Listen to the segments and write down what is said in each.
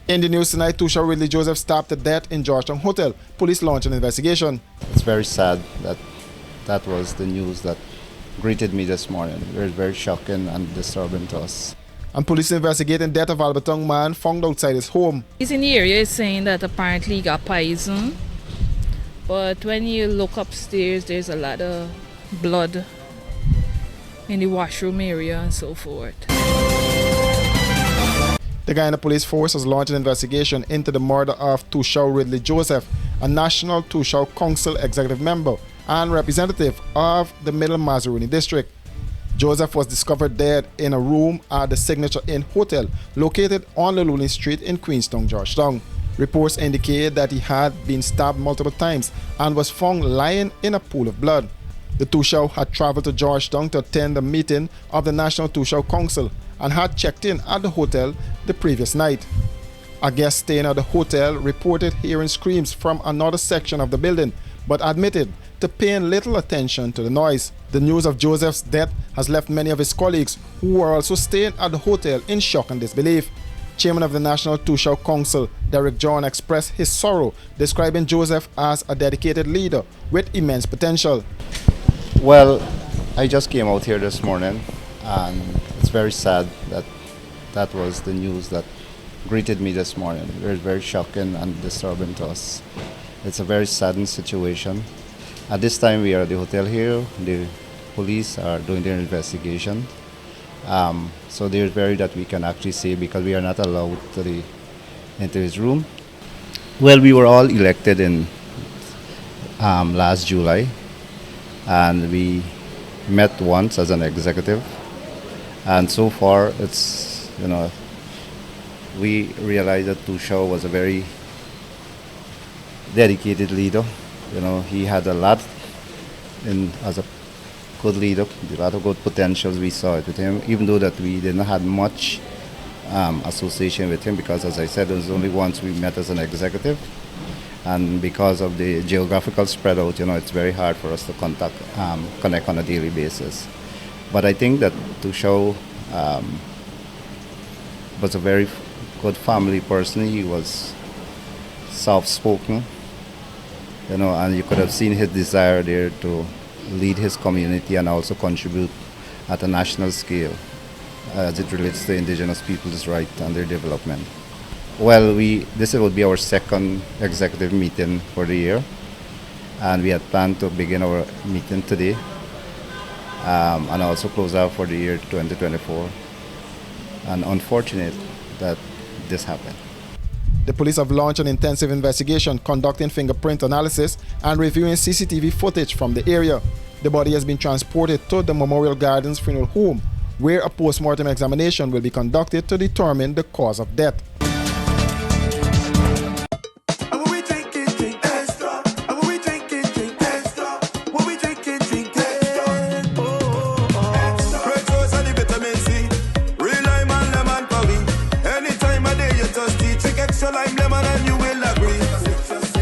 In the news tonight, Toshia Ridley Joseph stabbed to death in Georgetown Hotel. Police launched an investigation. It's very sad that that was the news that greeted me this morning. It was very shocking and disturbing to us. And police investigating death of Alberttown man found outside his home. He's in the area is saying that apparently he got poisoned. But when you look upstairs, there's a lot of blood in the washroom area and so forth. The Guyana Police Force has launched an investigation into the murder of Toshia Ridley Joseph, a National Toshia Council executive member and representative of the Middle Mazaruni District. Joseph was discovered dead in a room at the Signature Inn Hotel located on Luluni Street in Queenstown, Georgetown. Reports indicate that he had been stabbed multiple times and was found lying in a pool of blood. The Toshia had traveled to Georgetown to attend a meeting of the National Toshia Council and had checked in at the hotel the previous night. A guest staying at the hotel reported hearing screams from another section of the building, but admitted to paying little attention to the noise. The news of Joseph's death has left many of his colleagues who were also staying at the hotel in shock and disbelief. Chairman of the National Toshia Council, Derek John, expressed his sorrow, describing Joseph as a dedicated leader with immense potential. Well, I just came out here this morning, and it's very sad that that was the news that greeted me this morning. It was very shocking and disturbing to us. It's a very saddened situation. At this time, we are at the hotel here. The police are doing their investigation. So there's very that we can actually say because we are not allowed to into his room. Well, we were all elected in last July, and we met once as an executive. And so far, it's, we realized that Toshia was a very dedicated leader. He had a lot as a good leader, a lot of good potentials. We saw it with him, even though that we didn't have much association with him because, as I said, it was only once we met as an executive. And because of the geographical spread out, it's very hard for us to connect on a daily basis. But I think that Toshia was a very good family person. He was soft-spoken, and you could have seen his desire there to lead his community and also contribute at a national scale as it relates to indigenous people's rights and their development. Well, this would be our second executive meeting for the year, and we had planned to begin our meeting today and also close out for the year 2024. And unfortunate that this happened. The police have launched an intensive investigation conducting fingerprint analysis and reviewing CCTV footage from the area. The body has been transported to the Memorial Gardens Funeral Home, where a post-mortem examination will be conducted to determine the cause of death. Extra lime, lemon, and you will agree.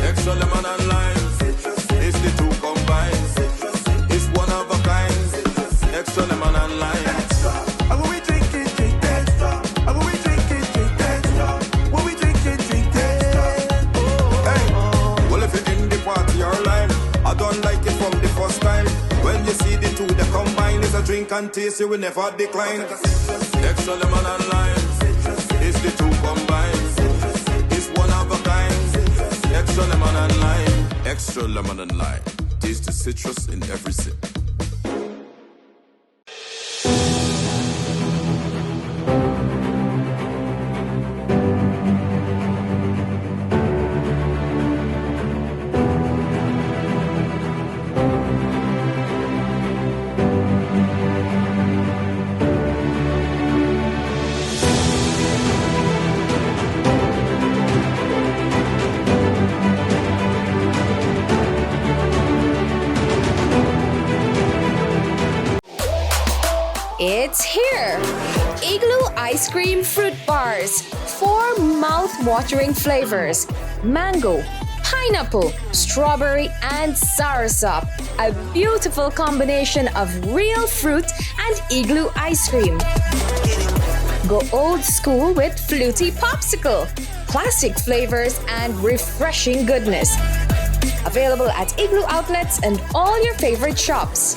Extra lemon and lime, it's the two combined. It's one of a kind. Extra lemon and lime. Extra. And when we drink it, drink extra. And when we drink it, drink extra. When we drink it, drink extra. Hey, well if you're in the party or line, I don't like it from the first time. When you see the two, they combine. It's a drink and taste, you will never decline. Extra lemon and lime, it's the two combined. Extra lemon and lime. Extra lemon and lime. Taste the citrus in every sip. It's here! Igloo Ice Cream Fruit Bars. 4 mouth-watering flavors. Mango, pineapple, strawberry, and soursop. A beautiful combination of real fruit and igloo ice cream. Go old school with Fluty Popsicle. classic flavors, and refreshing goodness. Available at Igloo outlets and all your favorite shops.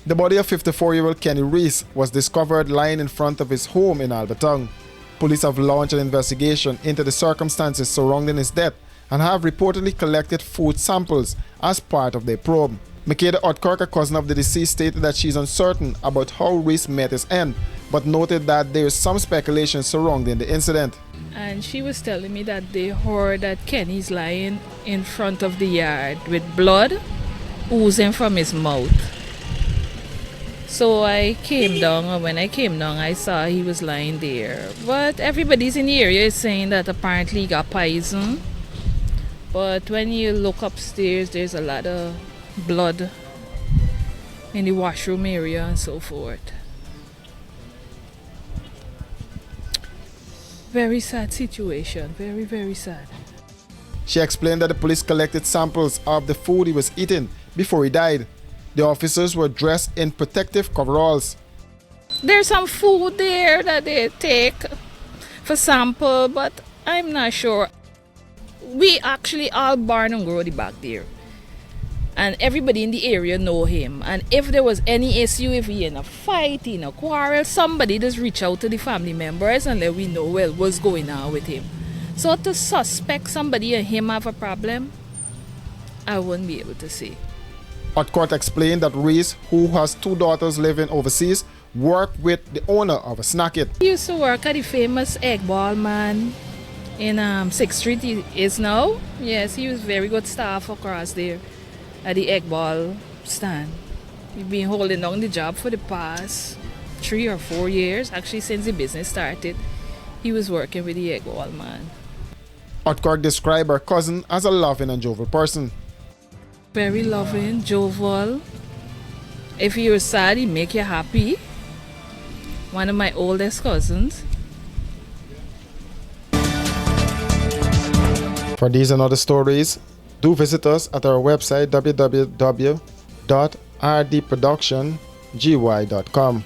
The body of 54-year-old Kenny Reese was discovered lying in front of his home in Alberttown. Police have launched an investigation into the circumstances surrounding his death and have reportedly collected food samples as part of their probe. Makeda Otkirk, a cousin of the deceased, stated that she is uncertain about how Reese met his end, but noted that there is some speculation surrounding the incident. And she was telling me that they heard that Kenny's lying in front of the yard with blood oozing from his mouth. So I came down, and when I came down, I saw he was lying there. But everybody's in the area is saying that apparently he got poison. But when you look upstairs, there's a lot of blood in the washroom area and so forth. Very sad situation, very, very sad. She explained that the police collected samples of the food he was eating before he died. The officers were dressed in protective coveralls. There's some food there that they take for sample, but I'm not sure. We actually all born and grow back there. And everybody in the area know him. And if there was any issue, if he in a fight, in a quarrel, somebody just reach out to the family members and let we know, well, what's going on with him. So to suspect somebody and him have a problem, I wouldn't be able to say. Otkirk explained that Reese, who has 2 daughters living overseas, worked with the owner of a snack it. He used to work at the famous egg ball man in 6th Street. He is now. Yes, he was very good staff across there at the egg ball stand. He's been holding down the job for the past 3 or 4 years. Actually, since the business started, he was working with the egg ball man. Otkirk described her cousin as a loving and jovial person. Very loving, jovial. If you're sad, he make you happy. One of my oldest cousins. For these and other stories, do visit us at our website www.rdproductiongy.com.